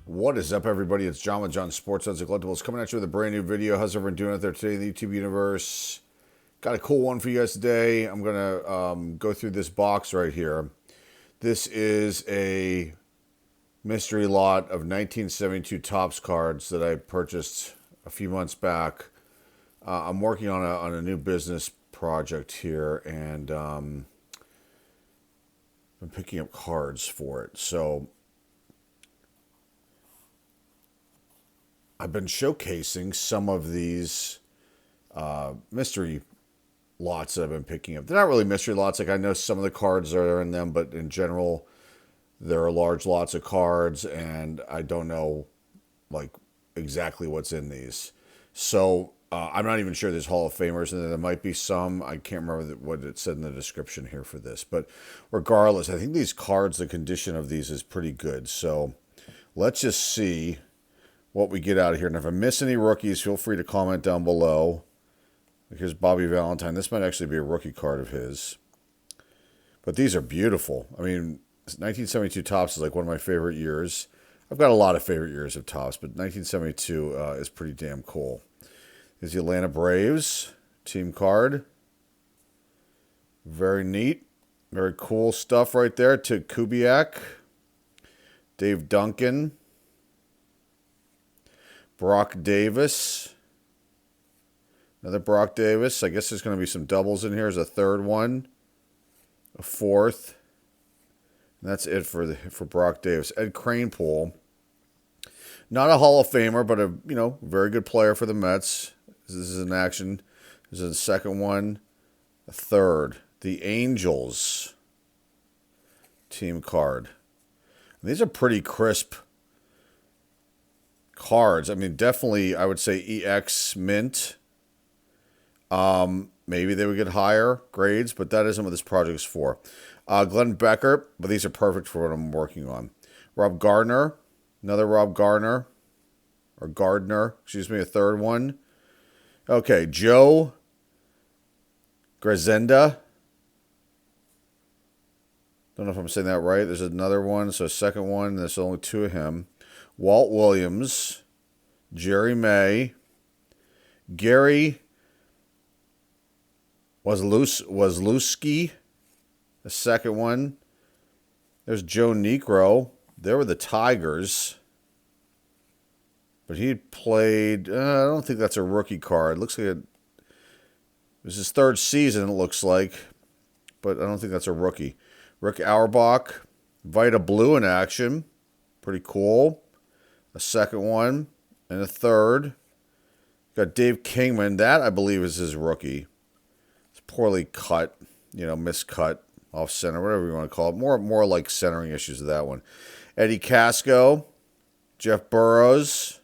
What is up, everybody? It's John with John Sports Odds and Collectibles coming at you with a brand new video. How's everyone doing out there today in the YouTube universe? Got a cool one for you guys today. I'm going to go through this box right here. This is a mystery lot of 1972 Topps cards that I purchased a few months back. I'm working on a new business project here, and I'm picking up cards for it. So I've been showcasing some of these mystery lots that I've been picking up. They're not really mystery lots. Like, I know some of the cards are in them, but in general, there are large lots of cards, and I don't know like exactly what's in these. So I'm not even sure there's Hall of Famers, and there might be some. I can't remember what it said in the description here for this. But regardless, I think these cards, the condition of these is pretty good. So let's just see what we get out of here. And if I miss any rookies, feel free to comment down below. Here's Bobby Valentine. This might actually be a rookie card of his. But these are beautiful. I mean, 1972 Topps is like one of my favorite years. I've got a lot of favorite years of Topps, but 1972 is pretty damn cool. Here's the Atlanta Braves team card. Very neat. Very cool stuff right there. To Kubiak. Dave Duncan. Brock Davis. Another Brock Davis. I guess there's going to be some doubles in here. There's a third one. A fourth. And that's it for Brock Davis. Ed Kranepool. Not a Hall of Famer, but a very good player for the Mets. This is an action. This is the second one. A third. The Angels team card. And these are pretty crisp cards. I mean, definitely, I would say EX Mint. Maybe they would get higher grades, but that isn't what this project is for. Glenn Becker, but these are perfect for what I'm working on. Rob Gardner, another Rob Gardner, or Gardner, excuse me, a third one. Okay, Joe Grazenda. Don't know if I'm saying that right. There's another one, so second one. There's only two of him. Walt Williams, Jerry May, Gary Wazlewski, the second one. There's Joe Negro. They were the Tigers. But he played, I don't think that's a rookie card. It looks like it was his third season, it looks like. But I don't think that's a rookie. Rick Auerbach, Vita Blue in action. Pretty cool. A second one, and a third. Got Dave Kingman. That, I believe, is his rookie. It's poorly cut, miscut, off center, whatever you want to call it. More like centering issues of that one. Eddie Casco, Jeff Burrows.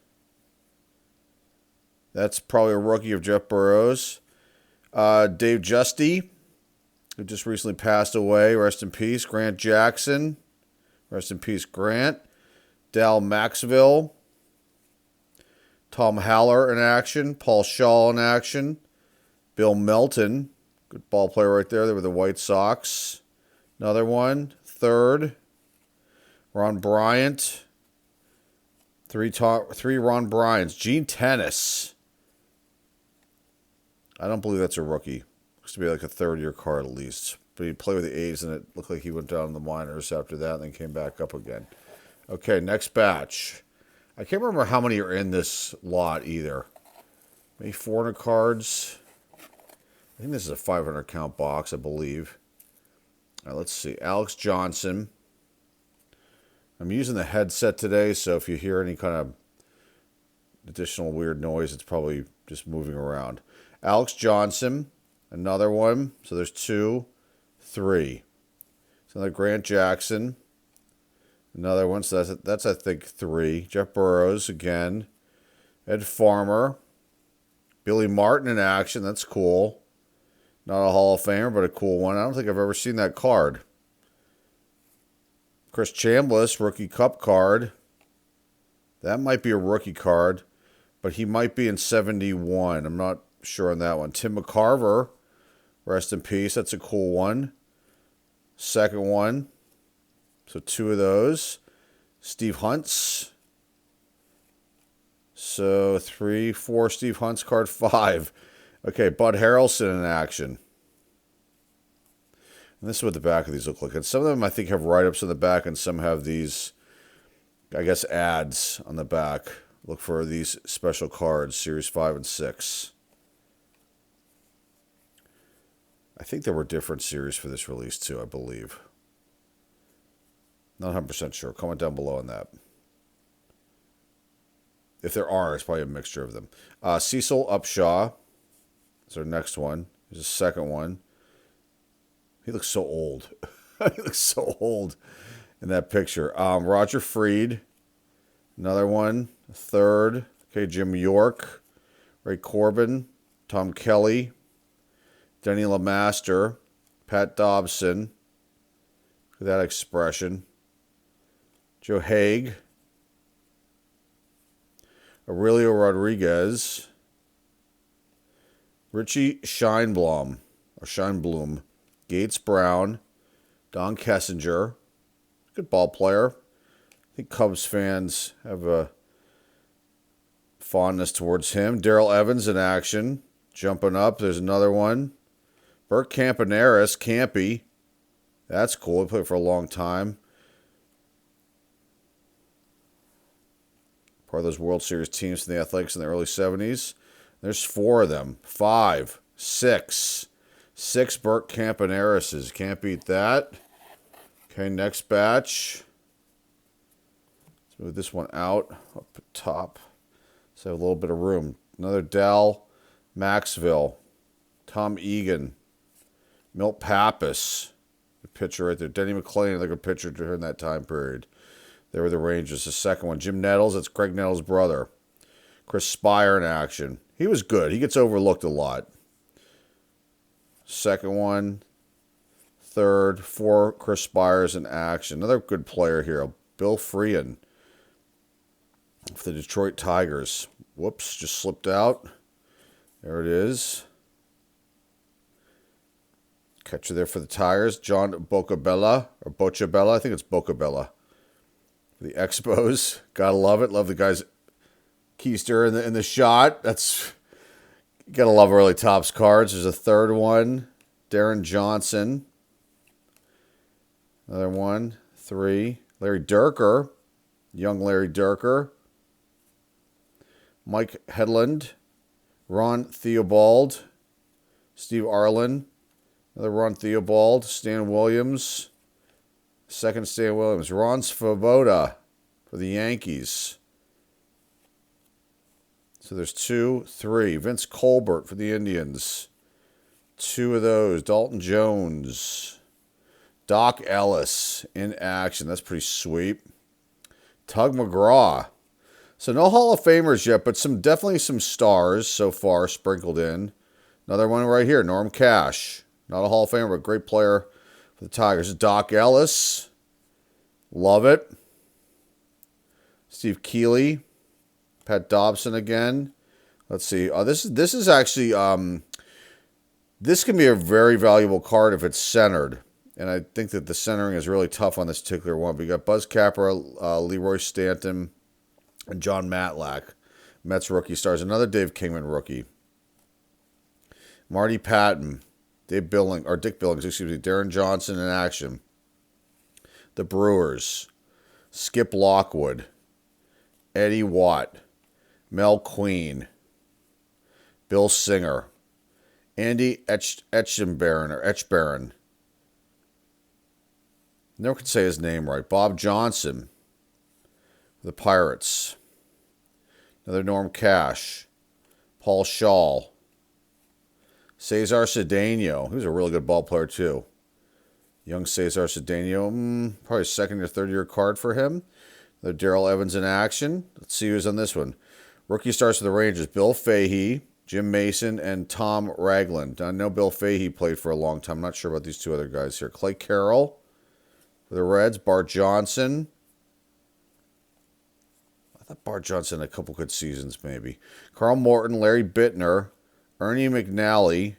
That's probably a rookie of Jeff Burrows. Dave Justy, who just recently passed away. Rest in peace. Grant Jackson. Rest in peace, Grant. Dal Maxville, Tom Haller in action, Paul Shaw in action, Bill Melton, good ball player right there. They were the White Sox. Another one, third, Ron Bryant, three Ron Bryants. Gene Tennis, I don't believe that's a rookie. Looks to be like a third-year card at least. But he played with the A's, and it looked like he went down in the minors after that and then came back up again. Okay, next batch. I can't remember how many are in this lot either. Maybe 400 cards. I think this is a 500 count box, I believe. All right, let's see. Alex Johnson. I'm using the headset today, so if you hear any kind of additional weird noise, it's probably just moving around. Alex Johnson. Another one. So there's 2, 3. So another Grant Jackson. Another one, so that's I think 3. Jeff Burrows again. Ed Farmer. Billy Martin in action. That's cool. Not a Hall of Famer, but a cool one. I don't think I've ever seen that card. Chris Chambliss, rookie cup card. That might be a rookie card, but he might be in 71. I'm not sure on that one. Tim McCarver, rest in peace. That's a cool one. Second one. So 2 of those. Steve Hunt's So 3, 4, Steve Hunt's card, 5. Okay, Bud Harrelson in action. And this is what the back of these look like. And some of them, I think, have write-ups on the back, and some have these, I guess, ads on the back. Look for these special cards, Series 5 and 6. I think there were different series for this release, too, I believe. Not 100% sure. Comment down below on that. If there are, it's probably a mixture of them. Cecil Upshaw is our next one. Here's the second one. He looks so old. He looks so old in that picture. Roger Freed, another one. Third. Okay, Jim York, Ray Corbin, Tom Kelly, Denny LeMaster, Pat Dobson. Look at that expression. Joe Haig, Aurelio Rodriguez, Richie Scheinblum, Gates Brown, Don Kessinger, good ball player. I think Cubs fans have a fondness towards him. Darrell Evans in action, jumping up. There's another one. Bert Campaneris, Campy. That's cool. He played for a long time. Part of those World Series teams from the Athletics in the early 70s. There's 4 of them. 5, 6. 6 Bert Campanerises. Can't beat that. Okay, next batch. Let's move this one out up top. So have a little bit of room. Another Dell Maxville. Tom Egan. Milt Pappas. The pitcher right there. Denny McClain, like a pitcher during that time period. They were the Rangers. The second one, Jim Nettles. That's Craig Nettles' brother. Chris Spire in action. He was good. He gets overlooked a lot. Second one. Third. 4, Chris Spires in action. Another good player here. Bill Freehan for the Detroit Tigers. Whoops, just slipped out. There it is. Catcher there for the Tigers. John Bocabella. Or Bochabella. I think it's Bocabella. The Expos, gotta love it. Love the guy's keister in the shot. That's gotta love early Topps cards. There's a third one, Darren Johnson. Another one, 3, Larry Durker, young Larry Durker. Mike Hedlund, Ron Theobald, Steve Arlen, another Ron Theobald, Stan Williams. Second Stan Williams. Ron Svoboda for the Yankees. So there's 2, 3. Vince Colbert for the Indians. 2 of those. Dalton Jones. Doc Ellis in action. That's pretty sweet. Tug McGraw. So no Hall of Famers yet, but definitely some stars so far sprinkled in. Another one right here. Norm Cash. Not a Hall of Famer, but great player for the Tigers. Doc Ellis. Love it. Steve Keeley. Pat Dobson again. Let's see. This is actually this can be a very valuable card if it's centered. And I think that the centering is really tough on this particular one. We got Buzz Capper, Leroy Stanton, and John Matlack. Mets rookie stars. Another Dave Kingman rookie. Marty Patton. Dick Billings, Darren Johnson in action. The Brewers. Skip Lockwood. Eddie Watt. Mel Queen. Bill Singer. Andy Etchbaron. Never could say his name right. Bob Johnson. The Pirates. Another Norm Cash. Paul Shaw. Cesar Cedeno. He was a really good ball player, too. Young Cesar Cedeno. Probably second or third year card for him. Another Darrell Evans in action. Let's see who's on this one. Rookie stars for the Rangers. Bill Fahey, Jim Mason, and Tom Ragland. I know Bill Fahey played for a long time. I'm not sure about these 2 other guys here. Clay Carroll for the Reds. Bart Johnson. I thought Bart Johnson had a couple good seasons, maybe. Carl Morton, Larry Bittner, Ernie McNally,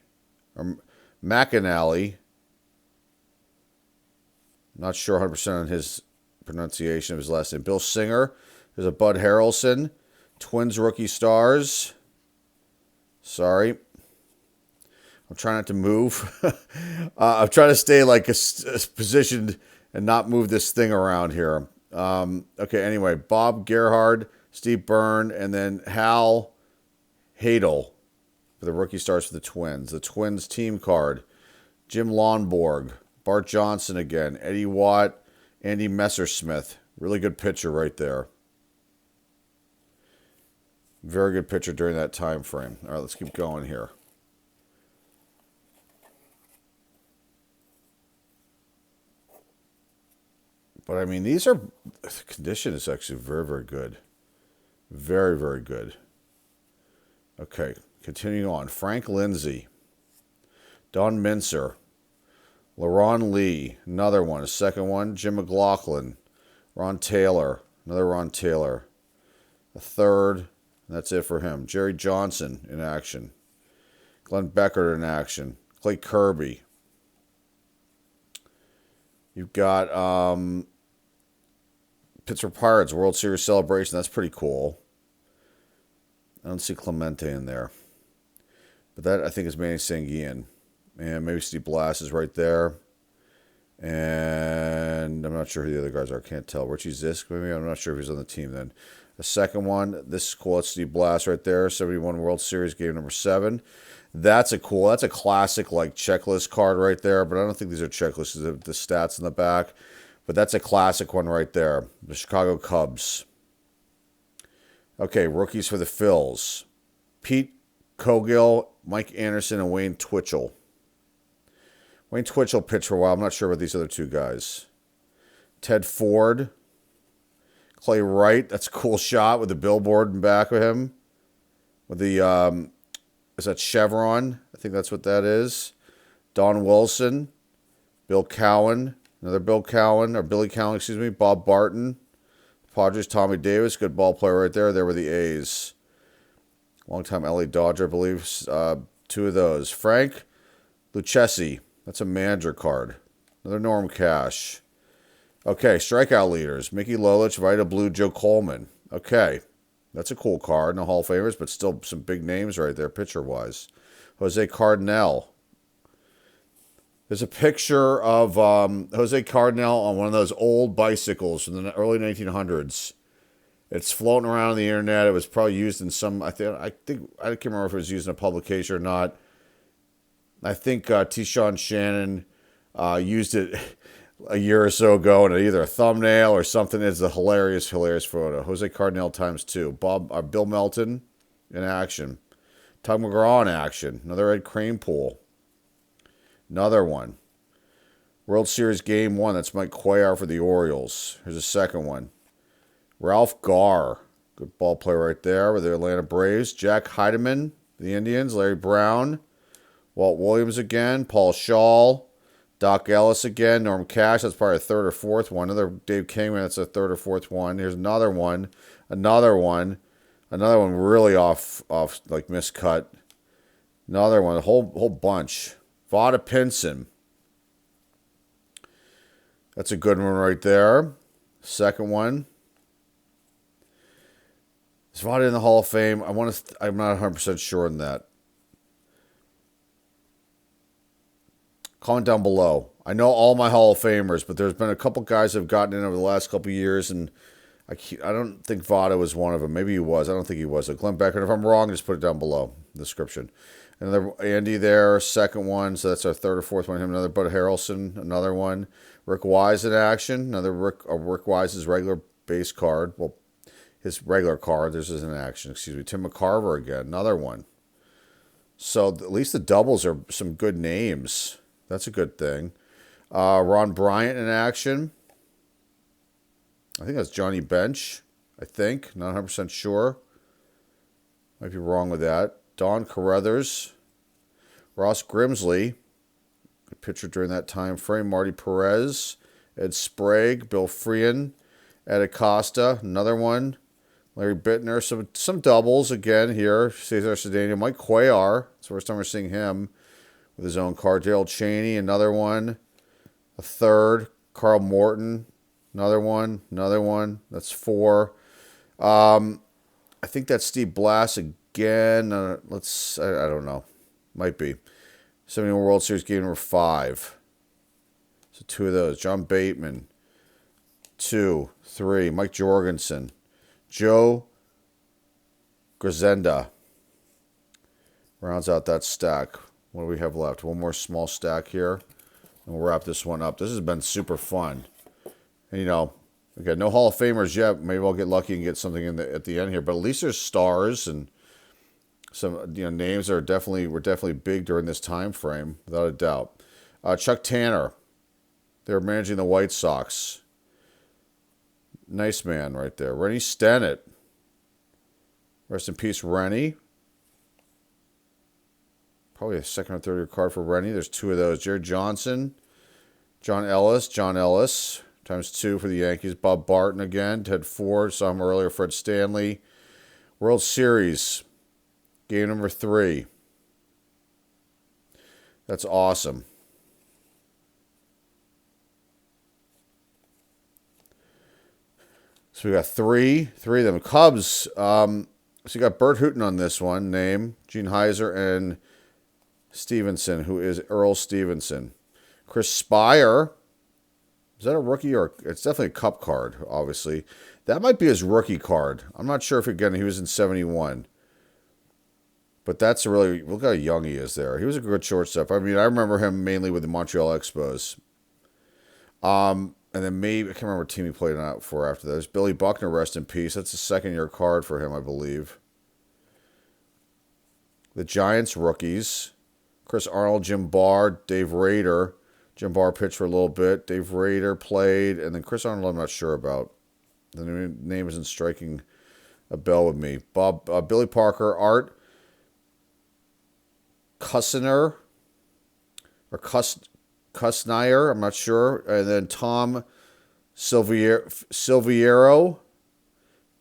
or McAnally. Not sure 100% on his pronunciation of his last name. Bill Singer. There's a Bud Harrelson. Twins rookie stars. Sorry. I'm trying not to move. I'm trying to stay like positioned and not move this thing around here. Okay, anyway, Bob Gerhard, Steve Byrne, and then Hal Hadel for the rookie stars for the Twins. The Twins team card. Jim Lonborg, Bart Johnson again, Eddie Watt, Andy Messersmith. Really good pitcher right there. Very good pitcher during that time frame. All right, let's keep going here. But I mean, the condition is actually very, very good. Very, very good. Okay, continuing on. Frank Lindsay, Don Mincer, LaRon Lee, another one, a second one. Jim McLaughlin, Ron Taylor, another Ron Taylor, a third, and that's it for him. Jerry Johnson in action. Glenn Beckert in action. Clay Kirby. You've got Pittsburgh Pirates World Series celebration. That's pretty cool. I don't see Clemente in there. But that, I think, is Manny Sanguian. And maybe Steve Blass is right there. And I'm not sure who the other guys are. I can't tell. Richie Zisk, maybe? I'm not sure if he's on the team then. The second one, this is cool. It's Steve Blass right there. 71 World Series, game number 7. That's a classic, like, checklist card right there. But I don't think these are checklists. The stats in the back. But that's a classic one right there. The Chicago Cubs. Okay, rookies for the Phils. Pete Cogill, Mike Anderson, and Wayne Twitchell. Wayne Twitchell pitched for a while. I'm not sure about these other two guys. Ted Ford. Clay Wright. That's a cool shot with the billboard in back of him. With the, is that Chevron? I think that's what that is. Don Wilson. Bill Cowan. Another Bill Cowan, or Billy Cowan, excuse me. Bob Barton. Padres, Tommy Davis. Good ball player right there. There were the A's. Long-time LA Dodger, I believe. Two of those. Frank Lucchesi. That's a manager card. Another Norm Cash. Okay, strikeout leaders. Mickey Lolich, Vida Blue, Joe Coleman. Okay, that's a cool card. No Hall of Famers, but still some big names right there, pitcher-wise. Jose Cardinal. There's a picture of Jose Cardinal on one of those old bicycles from the early 1900s. It's floating around on the internet. It was probably used in some, I think I can't remember if it was used in a publication or not. I think T-Shawn Shannon used it a year or so ago in either a thumbnail or something. It's a hilarious photo. Jose Cardinal ×2. Bill Melton in action. Tug McGraw in action. Another Ed Kranepool. Another one. World Series Game 1. That's Mike Cuellar for the Orioles. Here's a second one. Ralph Garr. Good ball player right there with the Atlanta Braves. Jack Heidemann, the Indians. Larry Brown. Walt Williams again. Paul Shaw. Doc Ellis again. Norm Cash. That's probably a third or fourth one. Another Dave Kingman. That's a third or fourth one. Here's another one. Another one really off like miscut. Another one. A whole bunch. Vada Pinson. That's a good one right there. Second one. Is Vada in the Hall of Fame? I'm not 100% sure on that. Comment down below. I know all my Hall of Famers, but there's been a couple guys that have gotten in over the last couple of years, and I don't think Vada was one of them. Maybe he was. I don't think he was. So Glenn Beckert, if I'm wrong, just put it down below in the description. Another Andy there, second one. So that's our third or fourth one. Him, another Bud Harrelson, another one. Rick Wise in action. Another Rick Wise's regular base card. Well, his regular card. This is in action. Excuse me. Tim McCarver again. Another one. So at least the doubles are some good names. That's a good thing. Ron Bryant in action. I think that's Johnny Bench. I think. Not 100% sure. Might be wrong with that. Don Carruthers. Ross Grimsley. Good pitcher during that time frame. Marty Perez. Ed Sprague. Bill Freehan. Ed Acosta. Another one. Larry Bittner. Some doubles again here. Cesar Cedeno. Mike Cuellar. It's the first time we're seeing him with his own card. Gerald Chaney. Another one. A third. Carl Morton. Another one. That's 4. I think that's Steve Blass again. I don't know. Might be. 71 World Series game number 5. So 2 of those. John Bateman. 2, 3. Mike Jorgensen. Joe Grisenda. Rounds out that stack. What do we have left? One more small stack here. And we'll wrap this one up. This has been super fun. And, you know, we got no Hall of Famers yet. Maybe I'll get lucky and get something at the end here. But at least there's stars and some names that were definitely big during this time frame, without a doubt. Chuck Tanner. They were managing the White Sox. Nice man right there. Rennie Stennett. Rest in peace, Rennie. Probably a second or third year card for Rennie. There's 2 of those. Jared Johnson. John Ellis. ×2 for the Yankees. Bob Barton again. Ted Ford. Saw him earlier. Fred Stanley. World Series. Game number 3. That's awesome. So we got three of them. Cubs. So you got Bert Hooton on this one. Name. Gene Heiser and Stevenson, who is Earl Stevenson. Chris Spire. Is that a rookie or it's definitely a cup card, obviously. That might be his rookie card. I'm not sure if, again, he was in 71. But that's really, look how young he is there. He was a good shortstop. I mean, I remember him mainly with the Montreal Expos. And then maybe, I can't remember what team he played out for after that. There's Billy Buckner, rest in peace. That's a second-year card for him, I believe. The Giants rookies. Chris Arnold, Jim Barr, Dave Rader. Jim Barr pitched for a little bit. Dave Rader played. And then Chris Arnold, I'm not sure about. The name isn't striking a bell with me. Billy Parker, Art Kussner, or Kussnyer, I'm not sure. And then Tom Silviero,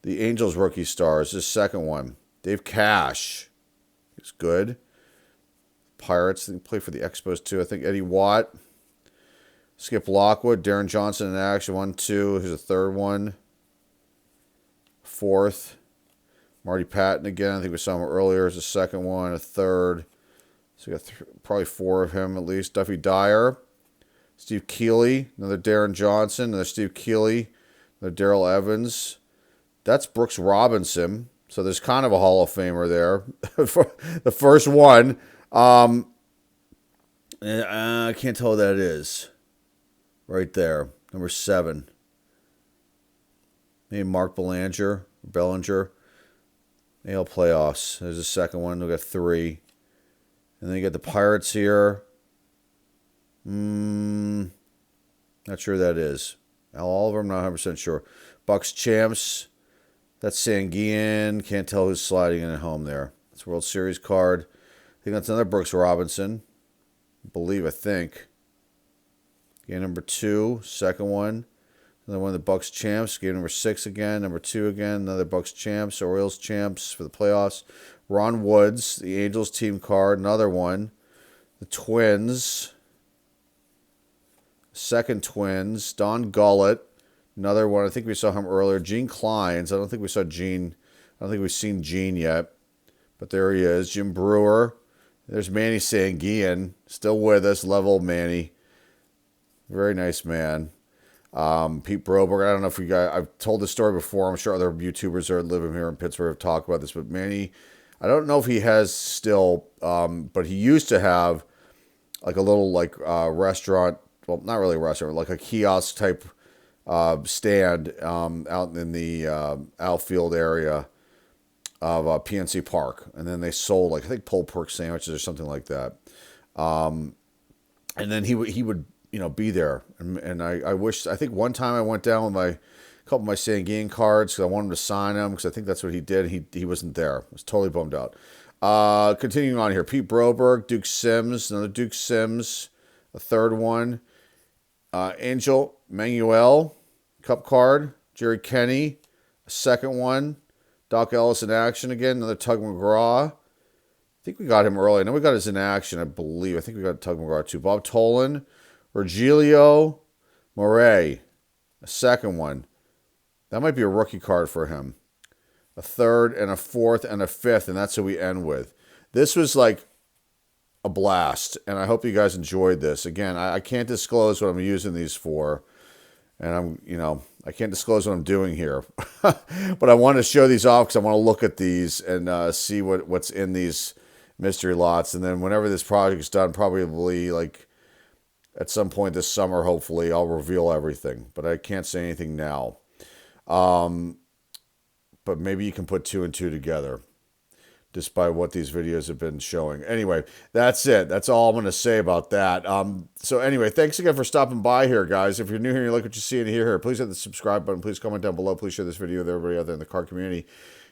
the Angels rookie stars, his second one. Dave Cash, he's good. Pirates, I think played for the Expos too. I think Eddie Watt. Skip Lockwood, Darren Johnson in action, 1, 2. Here's a third one. 4th. Marty Patton again. I think we saw him earlier as a second one. A third. So we got probably 4 of him at least. Duffy Dyer. Steve Keeley. Another Darren Johnson. Another Steve Keeley. Another Darrell Evans. That's Brooks Robinson. So there's kind of a Hall of Famer there. The first one. I can't tell who that is. Right there. Number 7. Maybe Mark Bellinger. AL playoffs. There's a second one. We got 3. And then you got the Pirates here. Not sure who that is. Al Oliver, I'm not 100% sure. Bucks champs. That's Sanguian. Can't tell who's sliding in at home there. It's a World Series card. I think that's another Brooks Robinson. I think. Game number 2. Second one. Another one of the Bucks champs. Game number 6 again. Number 2 again. Another Bucks champs. Orioles champs for the playoffs. Ron Woods, the Angels team card. Another one. The Twins. Second Twins. Don Gullett. Another one. I think we saw him earlier. Gene Clines. I don't think we saw Gene. I don't think we've seen Gene yet. But there he is. Jim Brewer. There's Manny Sanguian. Still with us. Level Manny. Very nice man. Pete Broberg. I don't know if you guys, I've told this story before. I'm sure other YouTubers that are living here in Pittsburgh have talked about this. But Manny, I don't know if he has still, but he used to have like a little restaurant. Well, not really a restaurant, like a kiosk type stand out in the outfield area of PNC Park. And then they sold I think pulled pork sandwiches or something like that. And then he would be there. And I think one time I went down with a couple of my Sanguine cards because I wanted him to sign them because I think that's what he did. He wasn't there. I was totally bummed out. Continuing on here. Pete Broberg, Duke Sims, another Duke Sims, a third one. Angel Manuel, cup card. Jerry Kenny, a second one. Doc Ellis in action again, another Tug McGraw. I think we got him early. I know we got his in action, I believe. I think we got Tug McGraw too. Bob Tolan, Virgilio Moret, a second one. That might be a rookie card for him. a third, and a fourth, and a fifth, and that's what we end with. This was like a blast, and I hope you guys enjoyed this. Again, I can't disclose what I'm using these for, and I can't disclose what I'm doing here, but I want to show these off because I want to look at these and see what's in these mystery lots. And then whenever this project is done, probably like at some point this summer, hopefully, I'll reveal everything. But I can't say anything now. But maybe you can put two and two together, just by what these videos have been showing. Anyway, that's it. That's all I'm going to say about that. So anyway, thanks again for stopping by here, guys. If you're new here and you like what you see and hear here, please hit the subscribe button. Please comment down below. Please share this video with everybody out there in the car community.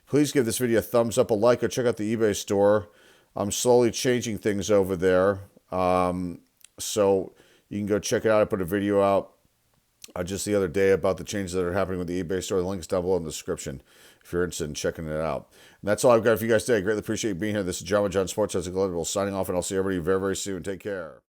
Please give this video a thumbs up, a like, or check out the eBay store. I'm slowly changing things over there. So you can go check it out. I put a video out just the other day about the changes that are happening with the eBay store. The link is down below in the description if you're interested in checking it out. And that's all I've got for you guys today. I greatly appreciate you being here. This is John with John Sports as a Global signing off, and I'll see everybody very, very soon. Take care.